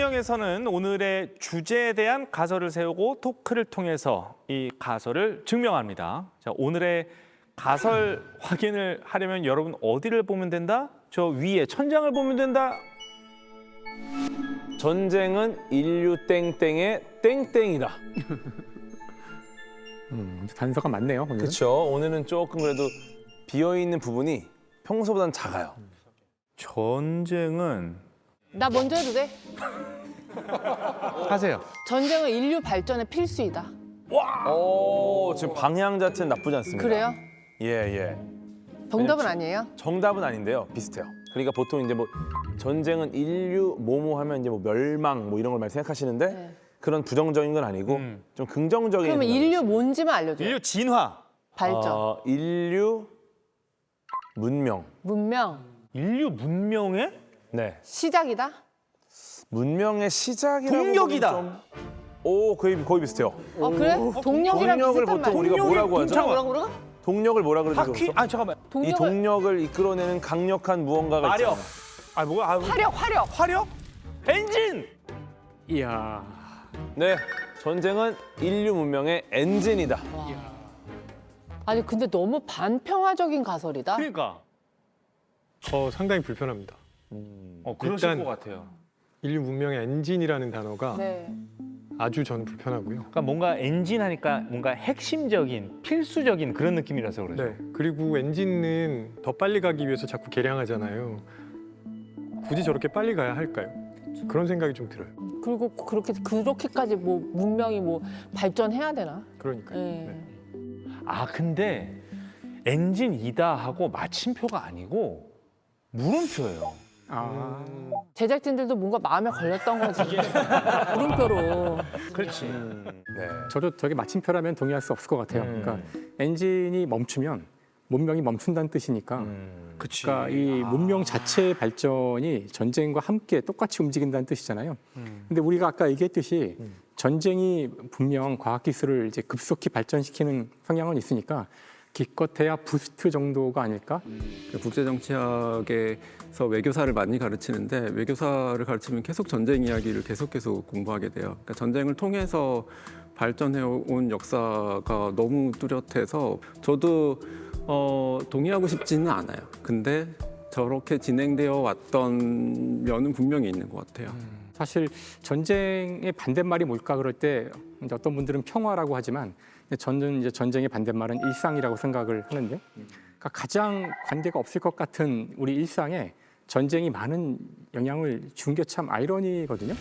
생명에서는 오늘의 주제에 대한 가설을 세우고 토크를 통해서 이 가설을 증명합니다. 자, 오늘의 가설 확인을 하려면 여러분 어디를 보면 된다? 저 위에 천장을 보면 된다. 전쟁은 인류 땡땡의 땡땡이다. 단서가 많네요. 오늘은. 그렇죠. 오늘은 조금 그래도 비어있는 부분이 평소보다는 작아요. 전쟁은 나 먼저 해도 돼? 하세요. 전쟁은 인류 발전의 필수이다. 오, 지금 방향 자체는 나쁘지 않습니다. 그래요? 예, 예. 정답은 왜냐면 아니에요? 정답은 아닌데요. 비슷해요. 그러니까 보통 이제 뭐 전쟁은 인류 뭐뭐 하면 이제 뭐 멸망 뭐 이런 걸 많이 생각하시는데 네. 그런 부정적인 건 아니고 좀 긍정적인. 그러면 생각을 인류 뭔지만 알려줘요. 인류 진화. 발전, 인류 문명. 문명, 인류 문명의 네. 시작이다? 문명의 시작이라고 동력이다. 보면 좀... 오, 거의 비슷해요. 그래? 동력이랑 동력을 비슷한 보통 말. 우리가 뭐라고 하죠? 뭐라고 그러나? 동력을 뭐라 그러죠? 바퀴? 보통? 아 잠깐만. 이 동력을 동력을 이끌어내는 강력한 무언가가 마력. 있잖아요. 아 뭐가? 아, 화력. 화력? 엔진. 이야. 네, 전쟁은 인류 문명의 엔진이다. 아니 근데 너무 반평화적인 가설이다. 그러니까. 상당히 불편합니다. 그러실 일단- 것 같아요. 인류 문명의 엔진이라는 단어가 네. 아주 저는 불편하고요. 그러니까 뭔가 엔진 하니까 뭔가 핵심적인, 필수적인 그런 느낌이라서 그러죠. 네. 그리고 엔진은 더 빨리 가기 위해서 자꾸 개량하잖아요. 굳이 저렇게 빨리 가야 할까요? 그런 생각이 좀 들어요. 그리고 그렇게까지 뭐 문명이 뭐 발전해야 되나? 그러니까요. 네. 네. 아 근데 엔진이다 하고 마침표가 아니고 물음표예요. 아, 제작진들도 뭔가 마음에 걸렸던 거지. 물음표로. 그렇지. 네. 저도 저게 마침표라면 동의할 수 없을 것 같아요. 그러니까 엔진이 멈추면 문명이 멈춘다는 뜻이니까. 그치. 그러니까 이 문명 자체의 발전이 전쟁과 함께 똑같이 움직인다는 뜻이잖아요. 근데 우리가 아까 얘기했듯이 전쟁이 분명 과학기술을 이제 급속히 발전시키는 성향은 있으니까 기껏해야 부스트 정도가 아닐까? 국제정치학에서 외교사를 많이 가르치는데 외교사를 가르치면 계속 전쟁 이야기를 계속 공부하게 돼요. 그러니까 전쟁을 통해서 발전해온 역사가 너무 뚜렷해서 저도 동의하고 싶지는 않아요. 근데 저렇게 진행되어 왔던 면은 분명히 있는 것 같아요. 사실 전쟁의 반대말이 뭘까 그럴 때 이제 어떤 분들은 평화라고 하지만 저는 이제 전쟁의 반대말은 일상이라고 생각을 하는데 그러니까 가장 관계가 없을 것 같은 우리 일상에 전쟁이 많은 영향을 준 게 참 아이러니거든요.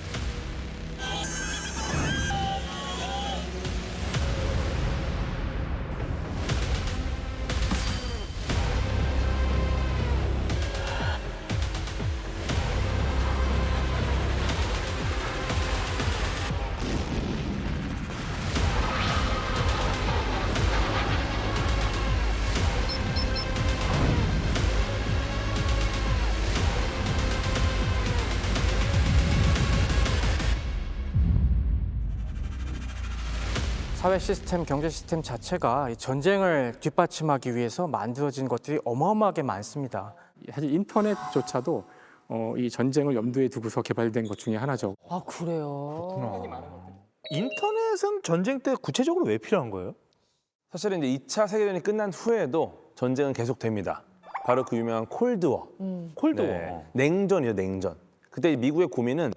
사회 시스템, 경제 시스템 자체가 이 전쟁을 뒷받침하기 위해서 만들어진 것들이 어마어마하게 많습니다. 사실 인터넷조차도 이 전쟁을 염두에 두고서 개발된 것 중에 하나죠. 아 그래요. 인터넷은 전쟁 때 구체적으로 왜 필요한 거예요? 사실은 이제 2차 세계대전이 끝난 후에도 전쟁은 계속됩니다. 바로 그 유명한 콜드워. 콜드워. 네. 냉전이요, 냉전. 그때 미국의 고민은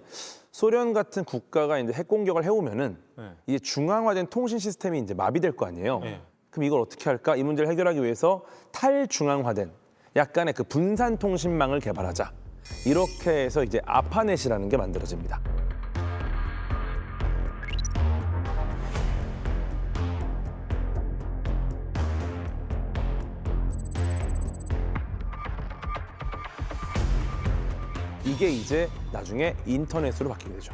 소련 같은 국가가 이제 핵 공격을 해오면은 네. 이게 중앙화된 통신 시스템이 이제 마비될 거 아니에요. 네. 그럼 이걸 어떻게 할까? 이 문제를 해결하기 위해서 탈중앙화된 약간의 그 분산 통신망을 개발하자. 이렇게 해서 이제 아파넷이라는 게 만들어집니다. 이게 이제 나중에 인터넷으로 바뀌게 되죠.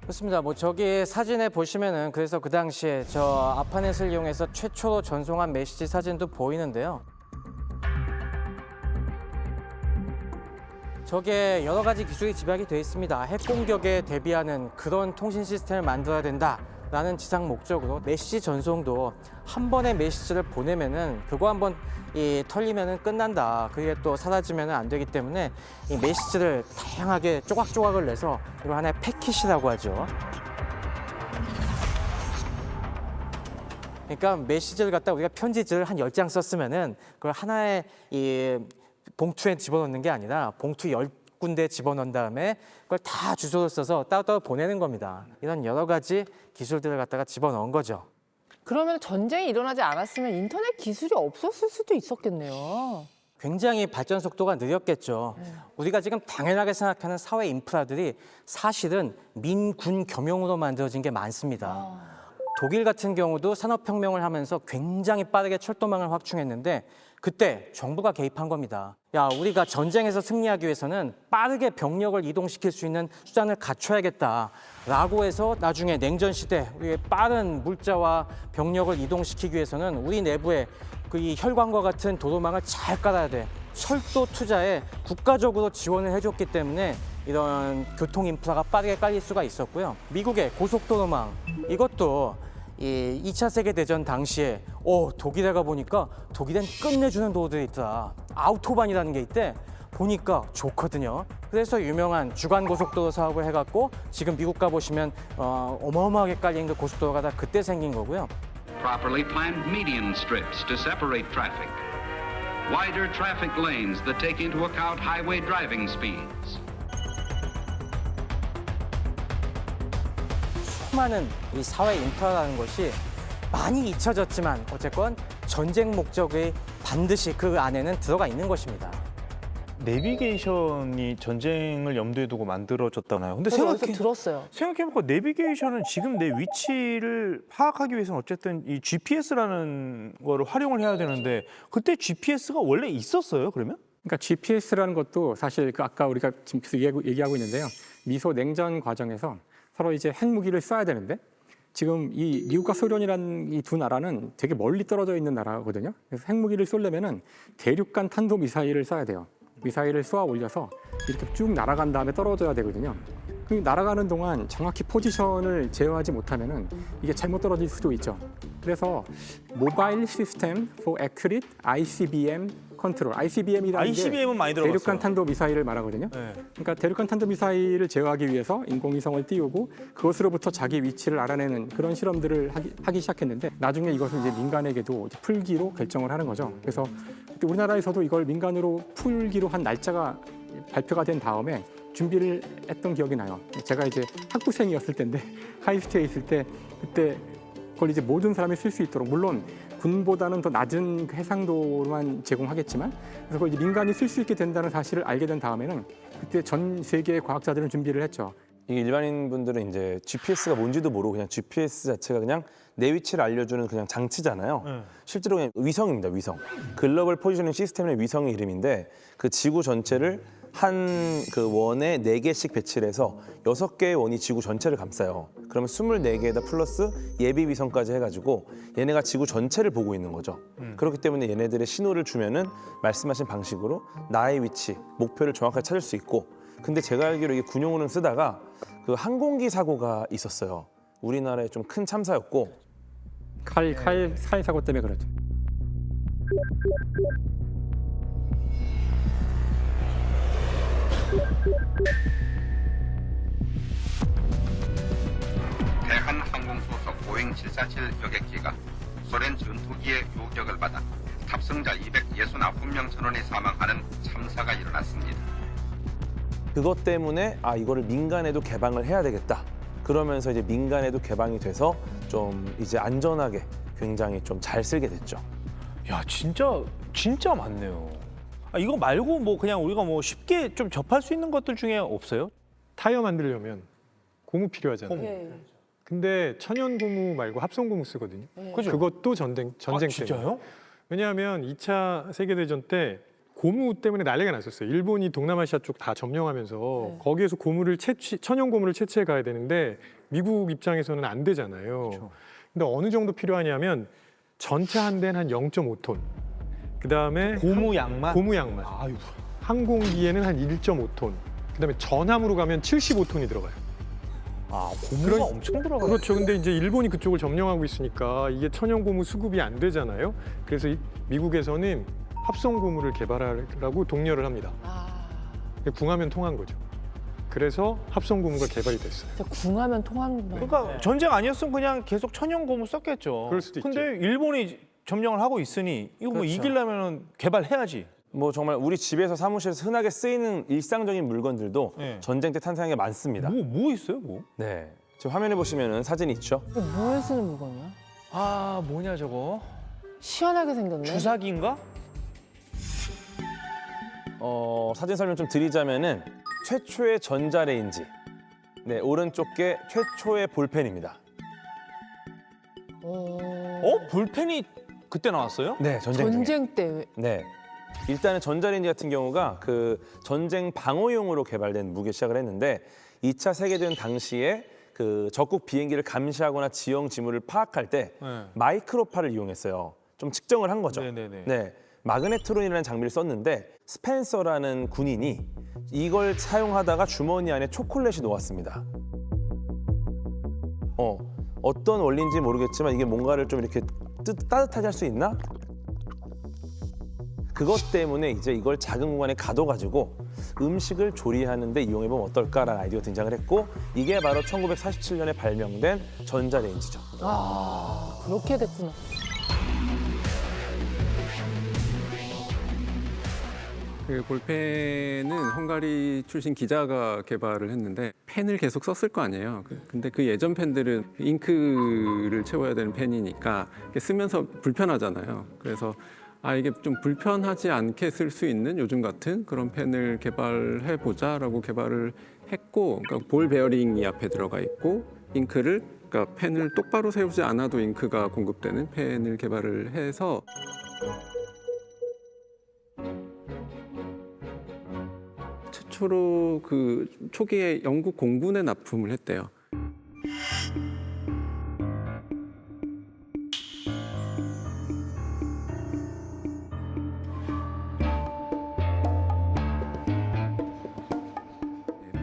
그렇습니다. 뭐 저기 사진에 보시면은 그래서 그 당시에 저 아파넷을 이용해서 최초로 전송한 메시지 사진도 보이는데요. 저게 여러 가지 기술이 집약이 되어 있습니다. 핵 공격에 대비하는 그런 통신 시스템을 만들어야 된다. 라는 지상 목적으로 메시지 전송도 한 번의 메시지를 보내면은 그거 한번 털리면은 끝난다. 그게 또 사라지면은 안 되기 때문에 이 메시지를 다양하게 조각조각을 내서 이걸 하나의 패킷이라고 하죠. 그러니까 메시지를 갖다 우리가 편지지를 한 10장 썼으면은 그걸 하나의 이 봉투에 집어넣는 게 아니라 봉투 10군데 집어넣은 다음에 그걸 다 주소를 써서 따로따로 보내는 겁니다. 이런 여러 가지 기술들을 갖다가 집어넣은 거죠. 그러면 전쟁이 일어나지 않았으면 인터넷 기술이 없었을 수도 있었겠네요. 굉장히 발전 속도가 느렸겠죠. 우리가 지금 당연하게 생각하는 사회 인프라들이 사실은 민군 겸용으로 만들어진 게 많습니다. 독일 같은 경우도 산업혁명을 하면서 굉장히 빠르게 철도망을 확충했는데 그때 정부가 개입한 겁니다. 야, 우리가 전쟁에서 승리하기 위해서는 빠르게 병력을 이동시킬 수 있는 수단을 갖춰야겠다라고 해서 나중에 냉전 시대 우리의 빠른 물자와 병력을 이동시키기 위해서는 우리 내부에 이 혈관과 같은 도로망을 잘 깔아야 돼. 철도 투자에 국가적으로 지원을 해줬기 때문에 이런 교통 인프라가 빠르게 깔릴 수가 있었고요. 미국의 고속도로망 이것도 이 2차 세계대전 당시에 독일에 가 보니까 독일엔 끝내주는 도로들이 있더라. 아우토반이라는 게 있대. 보니까 좋거든요. 그래서 유명한 주간고속도로 사업을 해갖고 지금 미국 가보시면 어마어마하게 깔린 그 고속도로가 다 그때 생긴 거고요. Properly planned median strips to separate traffic. Wider traffic lanes that take into account highway driving speeds. 수많은 이 사회 인프라라는 것이 많이 잊혀졌지만 어쨌건 전쟁 목적이 반드시 그 안에는 들어가 있는 것입니다. 내비게이션이 전쟁을 염두에 두고 만들어졌잖아요. 근데 저도 어디서 들었어요. 생각해보니까 내비게이션은 지금 내 위치를 파악하기 위해서는 어쨌든 이 GPS라는 거를 활용을 해야 되는데 그때 GPS가 원래 있었어요, 그러면? 그러니까 GPS라는 것도 사실 그 아까 우리가 지금 계속 얘기하고 있는데요. 미소 냉전 과정에서 서로 이제 핵무기를 쏴야 되는데 지금 이 미국과 소련이라는 이 두 나라는 되게 멀리 떨어져 있는 나라거든요. 그래서 핵무기를 쏘려면은 대륙간 탄도 미사일을 쏴야 돼요. 미사일을 쏘아 올려서 이렇게 쭉 날아간 다음에 떨어져야 되거든요. 그 날아가는 동안 정확히 포지션을 제어하지 못하면은 이게 잘못 떨어질 수도 있죠. 그래서 모바일 시스템 for accurate ICBM 컨트롤, ICBM이라는 ICBM은 많이 들어봤어요. 대륙간 탄도 미사일을 말하거든요. 네. 그러니까 대륙간 탄도 미사일을 제어하기 위해서 인공위성을 띄우고 그것으로부터 자기 위치를 알아내는 그런 실험들을 하기 시작했는데 나중에 이것을 이제 민간에게도 이제 풀기로 결정을 하는 거죠. 그래서 그때 우리나라에서도 이걸 민간으로 풀기로 한 날짜가 발표가 된 다음에 준비를 했던 기억이 나요. 제가 이제 학부생이었을 때인데 하이스트에 있을 때 그때 그걸 이제 모든 사람이 쓸 수 있도록 물론 군보다는 더 낮은 해상도만 제공하겠지만 그래서 그걸 이제 민간이 쓸 수 있게 된다는 사실을 알게 된 다음에는 그때 전 세계의 과학자들은 준비를 했죠. 이게 일반인 분들은 이제 GPS가 뭔지도 모르고 그냥 GPS 자체가 그냥 내 위치를 알려주는 그냥 장치잖아요. 실제로 그냥 위성입니다, 위성. 글로벌 포지셔닝 시스템의 위성의 이름인데 그 지구 전체를 한 그 원에 4개씩 배치를 해서 6개의 원이 지구 전체를 감싸요. 그러면 24개에다 플러스 예비 위성까지 해가지고 얘네가 지구 전체를 보고 있는 거죠. 그렇기 때문에 얘네들의 신호를 주면은 말씀하신 방식으로 나의 위치, 목표를 정확하게 찾을 수 있고 근데 제가 알기로 이게 군용으로는 쓰다가 그 항공기 사고가 있었어요. 우리나라에 좀 큰 참사였고 칼 사고 때문에 그렇죠. 대한항공소속 보잉 747 여객기가 소련 전투기의 요격을 받아 탑승자 269명 전원이 사망하는 참사가 일어났습니다. 그것 때문에 이거를 민간에도 개방을 해야 되겠다. 그러면서 이제 민간에도 개방이 돼서 좀 이제 안전하게 굉장히 좀 잘 쓰게 됐죠. 야, 진짜 많네요. 이거 말고 뭐 그냥 우리가 뭐 쉽게 좀 접할 수 있는 것들 중에 없어요? 타이어 만들려면 고무 필요하잖아요. 네. 근데 천연 고무 말고 합성 고무 쓰거든요. 그죠? 그것도 전쟁 때문에. 진짜요? 왜냐하면 2차 세계대전 때 고무 때문에 난리가 났었어요. 일본이 동남아시아 쪽 다 점령하면서 네. 거기에서 천연 고무를 채취해 가야 되는데 미국 입장에서는 안 되잖아요. 그렇죠. 근데 어느 정도 필요하냐면 전체 한 대는 한 0.5톤. 그다음에 고무 양만? 고무 양만. 아유. 항공기에는 한 1.5톤. 그다음에 전함으로 가면 75톤이 들어가요. 아, 고무가 엄청 들어가. 그렇죠. 근데 이제 일본이 그쪽을 점령하고 있으니까 이게 천연 고무 수급이 안 되잖아요. 그래서 미국에서는 합성 고무를 개발하라고 독려를 합니다. 아, 궁하면 통한 거죠. 그래서 합성 고무가 개발이 됐어요. 진짜 궁하면 통하는구나. 그러니까 전쟁 아니었으면 그냥 계속 천연 고무 썼겠죠. 그럴 수도 근데 일본이 점령을 하고 있으니 이거 뭐 그렇죠. 이기려면 개발해야지. 뭐 정말 우리 집에서 사무실에서 흔하게 쓰이는 일상적인 물건들도 네. 전쟁 때 탄생한 게 많습니다. 뭐 있어요, 뭐? 네. 지금 화면에 보시면은 사진이 있죠. 이거 뭐에 쓰는 물건이야? 아, 뭐냐 저거? 시원하게 생겼네. 주사기인가? 사진 설명 좀 드리자면은 최초의 전자레인지. 네, 오른쪽 게 최초의 볼펜입니다. 볼펜이 그때 나왔어요? 네, 전쟁 중에. 전쟁 때. 네. 일단은 전자레인지 같은 경우가 그 전쟁 방어용으로 개발된 무기에 시작을 했는데 2차 세계대전 당시에 그 적국 비행기를 감시하거나 지형 지물을 파악할 때 네. 마이크로파를 이용했어요. 좀 측정을 한 거죠. 네네네. 네. 마그네트론이라는 장비를 썼는데 스펜서라는 군인이 이걸 사용하다가 주머니 안에 초콜릿이 녹았습니다. 어떤 원리인지 모르겠지만 이게 뭔가를 좀 이렇게 따뜻하게 할 수 있나? 그것 때문에 이제 이걸 작은 공간에 가둬가지고 음식을 조리하는 데 이용해보면 어떨까라는 아이디어가 등장을 했고 이게 바로 1947년에 발명된 전자레인지죠. 아, 그렇게 됐구나. 그 볼펜은 헝가리 출신 기자가 개발을 했는데 펜을 계속 썼을 거 아니에요. 근데 그 예전 펜들은 잉크를 채워야 되는 펜이니까 쓰면서 불편하잖아요. 그래서 이게 좀 불편하지 않게 쓸 수 있는 요즘 같은 그런 펜을 개발해 보자라고 개발을 했고, 그러니까 볼 베어링이 앞에 들어가 있고 잉크를 그러니까 펜을 똑바로 세우지 않아도 잉크가 공급되는 펜을 개발을 해서 최초로 그 초기에 영국 공군에 납품을 했대요.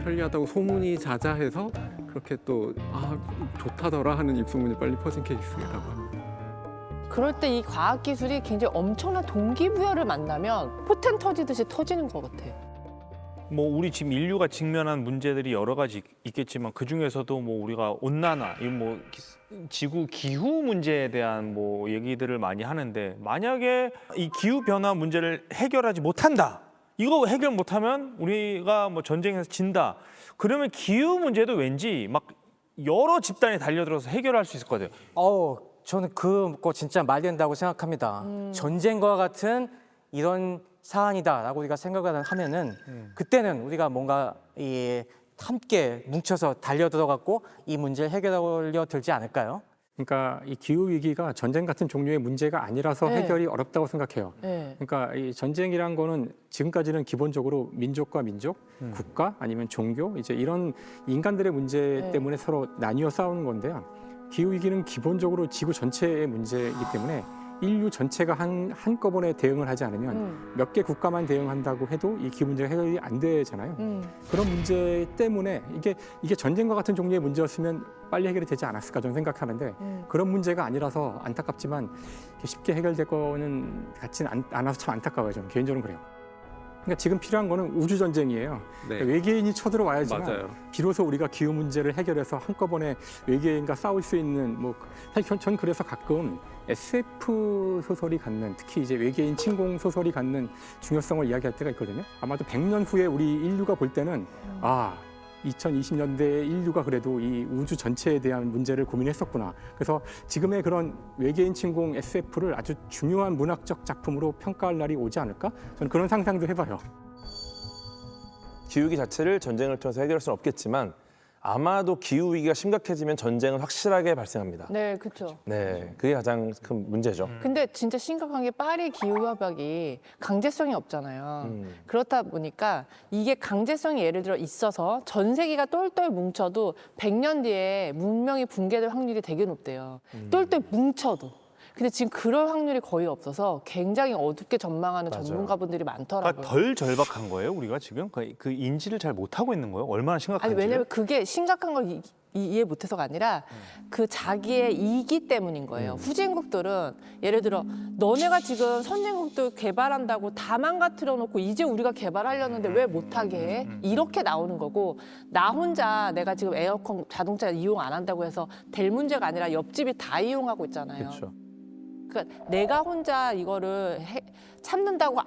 편리하다고 소문이 자자해서 그렇게 또 좋다더라 하는 입소문이 빨리 퍼진 케이스라고 합니다. 그럴 때 이 과학 기술이 굉장히 엄청난 동기부여를 만나면 포텐 터지듯이 터지는 것 같아. 뭐 우리 지금 인류가 직면한 문제들이 여러 가지 있겠지만 그 중에서도 뭐 우리가 온난화, 이 뭐 지구 기후 문제에 대한 뭐 얘기들을 많이 하는데 만약에 이 기후 변화 문제를 해결하지 못한다. 이거 해결 못하면 우리가 뭐 전쟁에서 진다. 그러면 기후 문제도 왠지 막 여러 집단이 달려들어서 해결할 수 있을 것 같아요. 저는 그거 진짜 말이 된다고 생각합니다. 전쟁과 같은 이런 사안이다라고 우리가 생각을 하면은 그때는 우리가 뭔가 함께 뭉쳐서 달려들어갖고 이 문제를 해결하려 들지 않을까요? 그러니까 이 기후 위기가 전쟁 같은 종류의 문제가 아니라서 네. 해결이 어렵다고 생각해요. 네. 그러니까 이 전쟁이란 거는 지금까지는 기본적으로 민족과 민족, 국가 아니면 종교 이제 이런 인간들의 문제 네. 때문에 서로 나뉘어 싸우는 건데요. 기후 위기는 기본적으로 지구 전체의 문제이기 때문에 인류 전체가 한꺼번에 대응을 하지 않으면 몇 개 국가만 대응한다고 해도 이 기후 문제가 해결이 안 되잖아요. 그런 문제 때문에 이게 전쟁과 같은 종류의 문제였으면 빨리 해결이 되지 않았을까 저는 생각하는데 그런 문제가 아니라서 안타깝지만 쉽게 해결될 거는 같지는 않아서 참 안타까워요. 저는 개인적으로 그래요. 그러니까 지금 필요한 거는 우주 전쟁이에요. 네. 그러니까 외계인이 쳐들어와야지만 맞아요. 비로소 우리가 기후 문제를 해결해서 한꺼번에 외계인과 싸울 수 있는 뭐 사실 전 그래서 가끔 SF 소설이 갖는 특히 이제 외계인 침공 소설이 갖는 중요성을 이야기할 때가 있거든요. 아마도 100년 후에 우리 인류가 볼 때는 2020년대의 인류가 그래도 이 우주 전체에 대한 문제를 고민했었구나. 그래서 지금의 그런 외계인 침공 SF를 아주 중요한 문학적 작품으로 평가할 날이 오지 않을까? 저는 그런 상상도 해봐요. 기후위기 자체를 전쟁을 통해서 해결할 수는 없겠지만 아마도 기후위기가 심각해지면 전쟁은 확실하게 발생합니다. 네, 그렇죠. 네, 그게 가장 큰 문제죠. 근데 진짜 심각한 게 파리 기후협약이 강제성이 없잖아요. 그렇다 보니까 이게 강제성이 예를 들어 있어서 전 세계가 똘똘 뭉쳐도 100년 뒤에 문명이 붕괴될 확률이 되게 높대요. 똘똘 뭉쳐도. 근데 지금 그럴 확률이 거의 없어서 굉장히 어둡게 전망하는 맞아요. 전문가분들이 많더라고요. 그러니까 덜 절박한 거예요, 우리가 지금? 그 인지를 잘 못하고 있는 거예요? 얼마나 심각한지. 아니 왜냐면 그게 심각한 걸 이해 못해서가 아니라 그 자기의 이기 때문인 거예요. 후진국들은 예를 들어 너네가 지금 선진국들 개발한다고 다 망가뜨려 놓고 이제 우리가 개발하려는데 왜 못하게 해? 이렇게 나오는 거고 나 혼자 내가 지금 에어컨 자동차 이용 안 한다고 해서 될 문제가 아니라 옆집이 다 이용하고 있잖아요. 그렇죠. 그러니까 내가 혼자 이거를 참는다고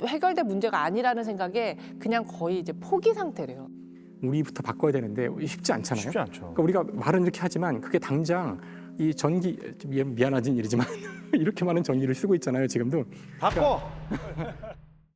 해결될 문제가 아니라는 생각에 그냥 거의 이제 포기 상태래요. 우리부터 바꿔야 되는데 쉽지 않잖아요. 쉽지 않죠. 그러니까 우리가 말은 이렇게 하지만 그게 당장 이 전기 미안하진 일이지만 이렇게 많은 전기를 쓰고 있잖아요. 지금도. 바꿔!